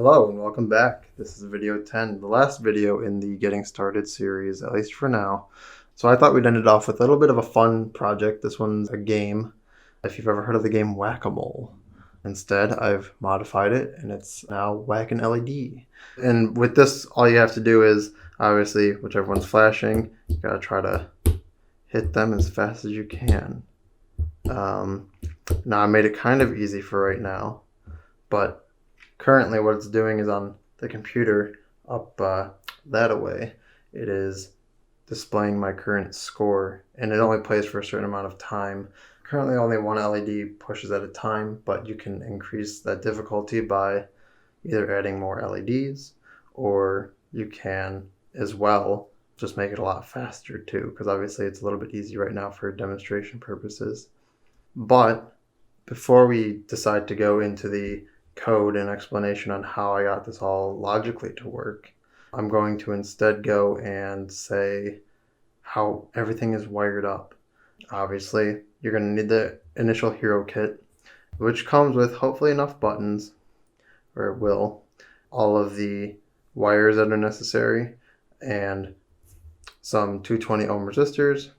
Hello and welcome back. This is video 10, the last video in the Getting Started series, at least for now. So I thought we'd end it off with a little bit of a fun project. This one's a game, if you've ever heard of the game Whack-A-Mole. Instead, I've modified it and it's now Whack an LED. And with this, all you have to do is, obviously, whichever one's flashing, you gotta try to hit them as fast as you can. Now I made it kind of easy for right now, but currently what it's doing is on the computer up that away, it is displaying my current score, and it only plays for a certain amount of time. Currently only one LED pushes at a time, but you can increase that difficulty by either adding more LEDs, or you can as well just make it a lot faster too, because obviously it's a little bit easy right now for demonstration purposes. But before we decide to go into the code and explanation on how I got this all logically to work, I'm going to instead go and say how everything is wired up. Obviously, you're going to need the initial hero kit, which comes with hopefully enough buttons, or it will, all of the wires that are necessary, and some 220 ohm resistors,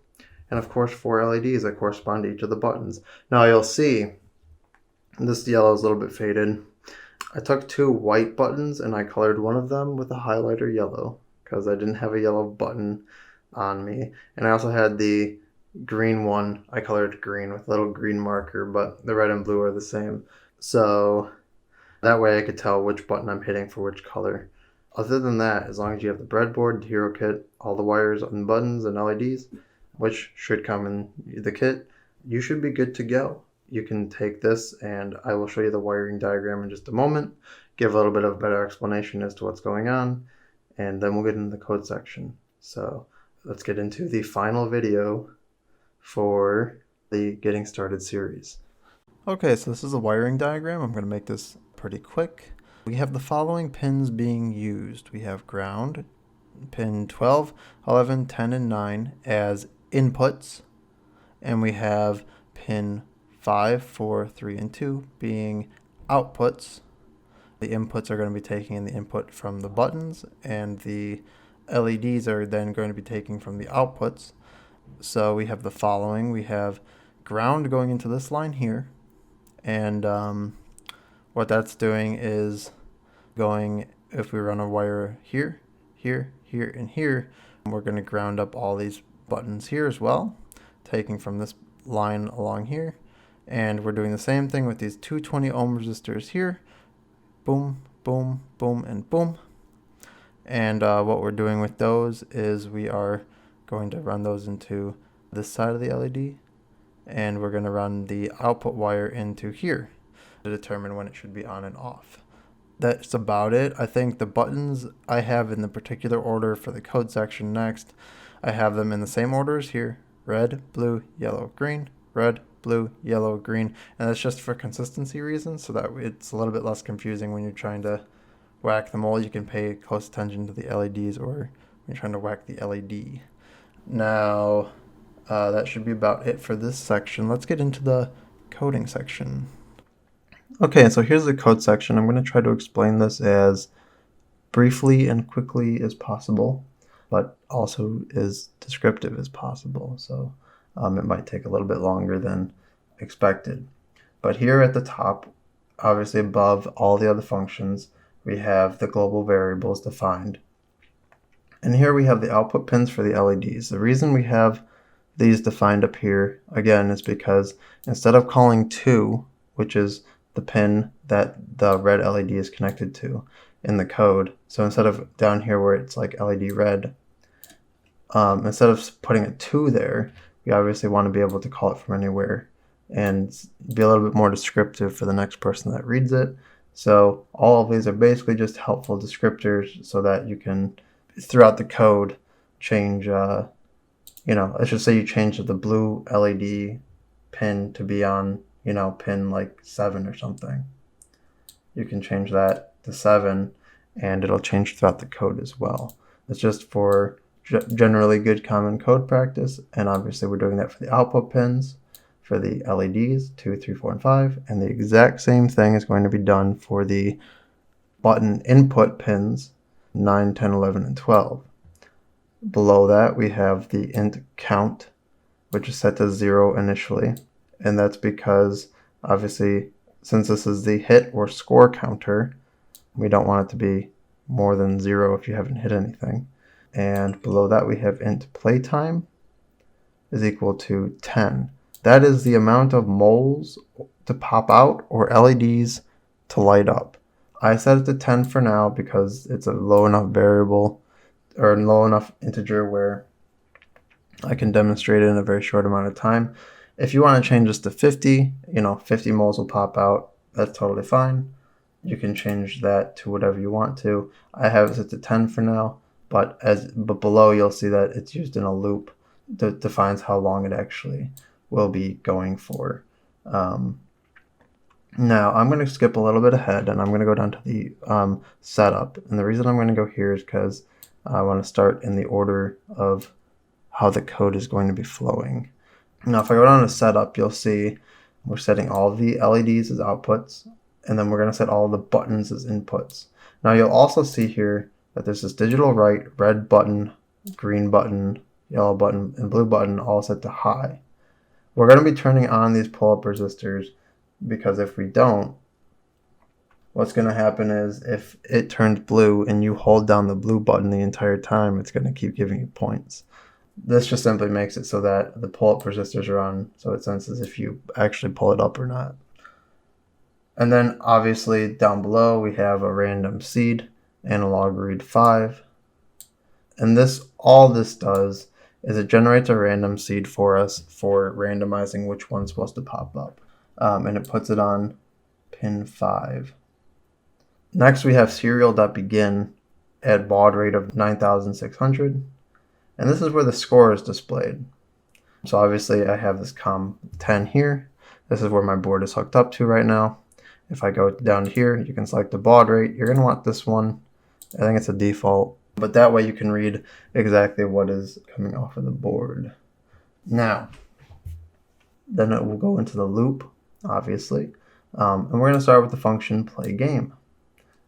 and of course 4 LEDs that correspond to each of the buttons. Now you'll see this yellow is a little bit faded. I took 2 white buttons and I colored one of them with a highlighter yellow because I didn't have a yellow button on me. And I also had the green one. I colored green with a little green marker, but the red and blue are the same. So that way I could tell which button I'm hitting for which color. Other than that, as long as you have the breadboard, the hero kit, all the wires and buttons and LEDs, which should come in the kit, you should be good to go. You can take this and I will show you the wiring diagram in just a moment, give a little bit of a better explanation as to what's going on, and then we'll get into the code section. So let's get into the final video for the Getting Started series. Okay, so this is a wiring diagram. I'm going to make this pretty quick. We have the following pins being used. We have ground, pin 12, 11, 10, and 9 as inputs, and we have pin 5, 4, 3, and 2 being outputs. The inputs are going to be taking in the input from the buttons, and the LEDs are then going to be taking from the outputs. So we have the following. We have ground going into this line here, and what that's doing is going, if we run a wire here, here, here, and here, we're going to ground up all these buttons here as well, taking from this line along here. And we're doing the same thing with these 220 ohm resistors here. Boom, boom, boom, and boom. And what we're doing with those is we are going to run those into this side of the LED, and we're going to run the output wire into here to determine when it should be on and off. That's about it. I think the buttons I have in the particular order for the code section next. I have them in the same order as here: red, blue, yellow, green, red, blue, yellow, green, and that's just for consistency reasons, so that it's a little bit less confusing when you're trying to whack the mole. You can pay close attention to the LEDs, or when you're trying to whack the LED. Now, that should be about it for this section. Let's get into the coding section. Okay, so here's the code section. I'm going to try to explain this as briefly and quickly as possible, but also as descriptive as possible. So it might take a little bit longer than expected. But here at the top, obviously above all the other functions, we have the global variables defined. And here we have the output pins for the LEDs. The reason we have these defined up here, again, is because instead of calling 2, which is the pin that the red LED is connected to in the code, so instead of down here where it's like LED red, instead of putting a 2 there, we obviously want to be able to call it from anywhere and be a little bit more descriptive for the next person that reads it. So all of these are basically just helpful descriptors so that you can, throughout the code, change, let's just say you change the blue LED pin to be on, pin like 7 or something. You can change that to 7 and it'll change throughout the code as well. It's just for generally good common code practice, and obviously we're doing that for the output pins for the LEDs 2, 3, 4, and 5, and the exact same thing is going to be done for the button input pins 9, 10, 11, and 12. Below that we have the int count, which is set to 0 initially, and that's because obviously since this is the hit or score counter, we don't want it to be more than 0 if you haven't hit anything. And below that we have int playtime is equal to 10. That is the amount of moles to pop out or LEDs to light up. I set it to 10 for now because it's a low enough variable or low enough integer where I can demonstrate it in a very short amount of time. If you want to change this to 50, 50 moles will pop out. That's totally fine. You can change that to whatever you want to. I have it set to 10 for now, but below you'll see that it's used in a loop that defines how long it actually will be going for. Now I'm going to skip a little bit ahead and I'm going to go down to the setup. And the reason I'm going to go here is because I want to start in the order of how the code is going to be flowing. Now if I go down to setup, you'll see we're setting all the LEDs as outputs, and then we're going to set all the buttons as inputs. Now you'll also see here that there's this digital write, red button, green button, yellow button, and blue button all set to high. We're going to be turning on these pull-up resistors because if we don't, what's going to happen is if it turns blue and you hold down the blue button the entire time, it's going to keep giving you points. This just simply makes it so that the pull-up resistors are on, so it senses if you actually pull it up or not. And then obviously down below we have a random seed, analog read 5. And all this does is it generates a random seed for us for randomizing which one's supposed to pop up. And it puts it on pin 5. Next we have serial.begin at baud rate of 9600. And this is where the score is displayed. So obviously I have this COM10 here. This is where my board is hooked up to right now. If I go down here, you can select the baud rate. You're going to want this one. I think it's a default. But that way you can read exactly what is coming off of the board. Now, then it will go into the loop, obviously. And we're going to start with the function play game.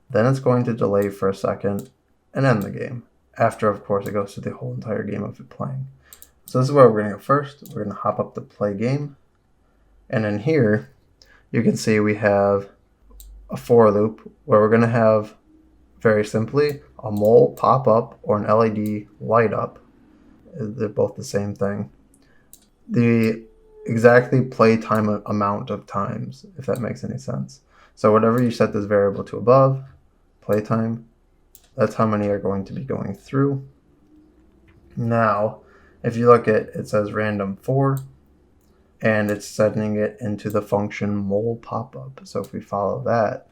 Then it's going to delay for a second and end the game. After, of course, it goes through the whole entire game of it playing. So this is where we're going to go first. We're going to hop up to play game. And in here, you can see we have a for loop where we're going to have, very simply, a mole pop up or an LED light up. They're both the same thing. The exactly play time amount of times, if that makes any sense. So whatever you set this variable to above, playtime, that's how many are going to be going through. Now, if you look at it says random 4, and it's setting it into the function mole pop-up. So if we follow that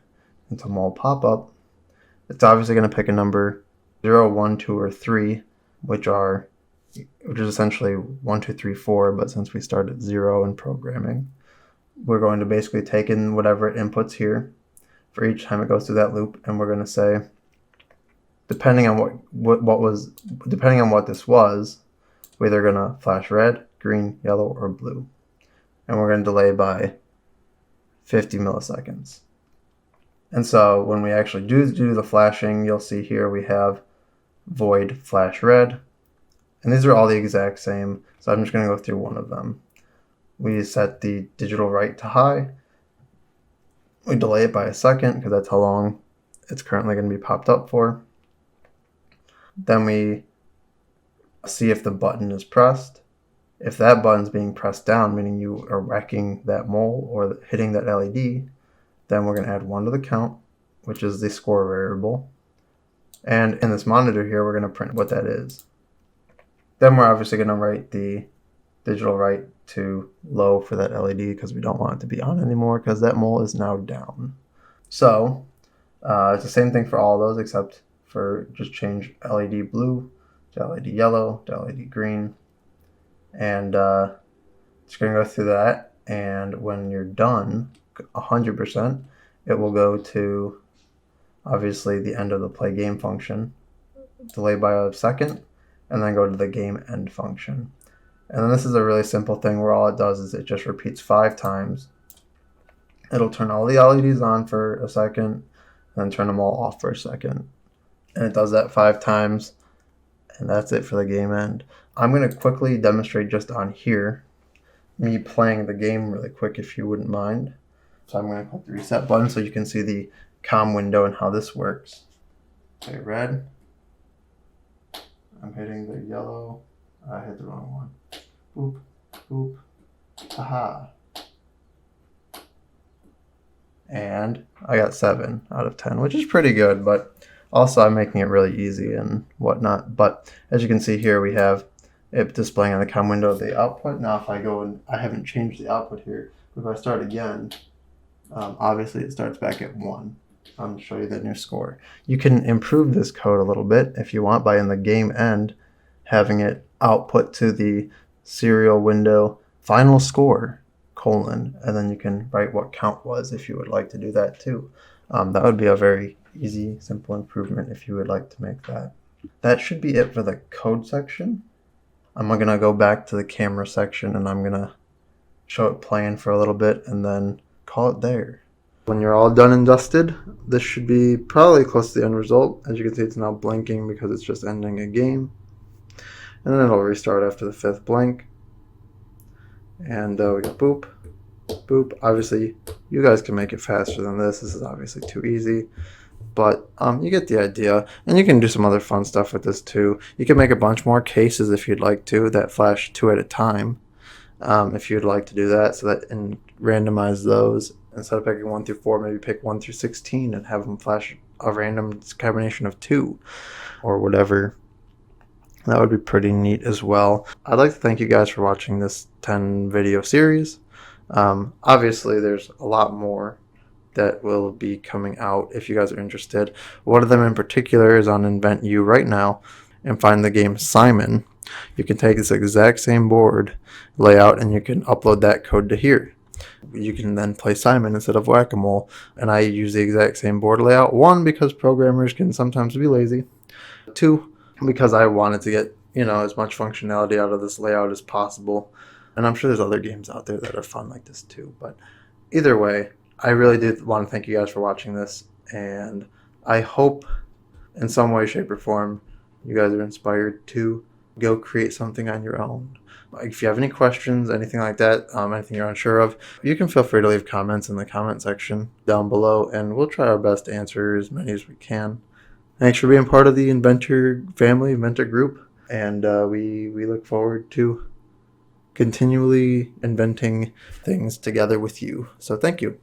into mole pop-up, it's obviously going to pick a number 0, 1, 2, or 3, which is essentially 1, 2, 3, 4, but since we start at 0 in programming, we're going to basically take in whatever it inputs here for each time it goes through that loop, and we're going to say, depending on what this was, we're either going to flash red, green, yellow, or blue. And we're going to delay by 50 milliseconds. And so when we actually do the flashing, you'll see here we have void flash red. And these are all the exact same, so I'm just going to go through one of them. We set the digital write to high. We delay it by a second because that's how long it's currently going to be popped up for. Then we see if the button is pressed. If that button's being pressed down, meaning you are wrecking that mole or hitting that LED, then we're going to add 1 to the count, which is the score variable. And in this monitor here, we're going to print what that is. Then we're obviously going to write the digital write to low for that LED because we don't want it to be on anymore because that mole is now down. So it's the same thing for all those except for just change LED blue to LED yellow to LED green. And it's going to go through that. And when you're done, 100%, it will go to obviously the end of the play game function, delay by a second, and then go to the game end function. And then this is a really simple thing where all it does is it just repeats 5 times. It'll turn all the LEDs on for a second, and then turn them all off for a second. And it does that 5 times, and that's it for the game end. I'm going to quickly demonstrate just on here, me playing the game really quick if you wouldn't mind. So I'm going to click the reset button so you can see the COM window and how this works. Okay, red. I'm hitting the yellow. I hit the wrong one. Boop, boop. Aha. And I got 7 out of 10, which is pretty good, but also I'm making it really easy and whatnot. But as you can see here, we have it displaying on the COM window the output. Now if I go and I haven't changed the output here, but if I start again, obviously it starts back at 1. I'm going to show you the new score. You can improve this code a little bit if you want by in the game end having it output to the serial window final score : and then you can write what count was if you would like to do that too. That would be a very easy, simple improvement if you would like to make that. That should be it for the code section. I'm going to go back to the camera section and I'm going to show it playing for a little bit and then call it there. When you're all done and dusted, this should be probably close to the end result. As you can see, it's now blinking because it's just ending a game. And then it'll restart after the 5th blink. And we got boop, boop. Obviously, you guys can make it faster than this. This is obviously too easy. But you get the idea. And you can do some other fun stuff with this too. You can make a bunch more cases if you'd like to that flash 2 at a time. If you'd like to do that, so that and randomize those. Instead of picking 1 through 4, maybe pick 1 through 16 and have them flash a random combination of 2 or whatever. That would be pretty neat as well. I'd like to thank you guys for watching this 10 video series. Obviously, there's a lot more that will be coming out if you guys are interested. One of them in particular is on InventU right now, and find the game Simon. You can take this exact same board layout and you can upload that code to here. You can then play Simon instead of Whack-A-Mole, and I use the exact same board layout. 1, because programmers can sometimes be lazy. 2, because I wanted to get as much functionality out of this layout as possible. And I'm sure there's other games out there that are fun like this too. But either way, I really do want to thank you guys for watching this, and I hope in some way, shape, or form you guys are inspired to go create something on your own. If you have any questions, anything like that, anything you're unsure of, you can feel free to leave comments in the comment section down below, and we'll try our best to answer as many as we can. Thanks for being part of the Inventor family, Inventor group, and we look forward to continually inventing things together with you. So thank you.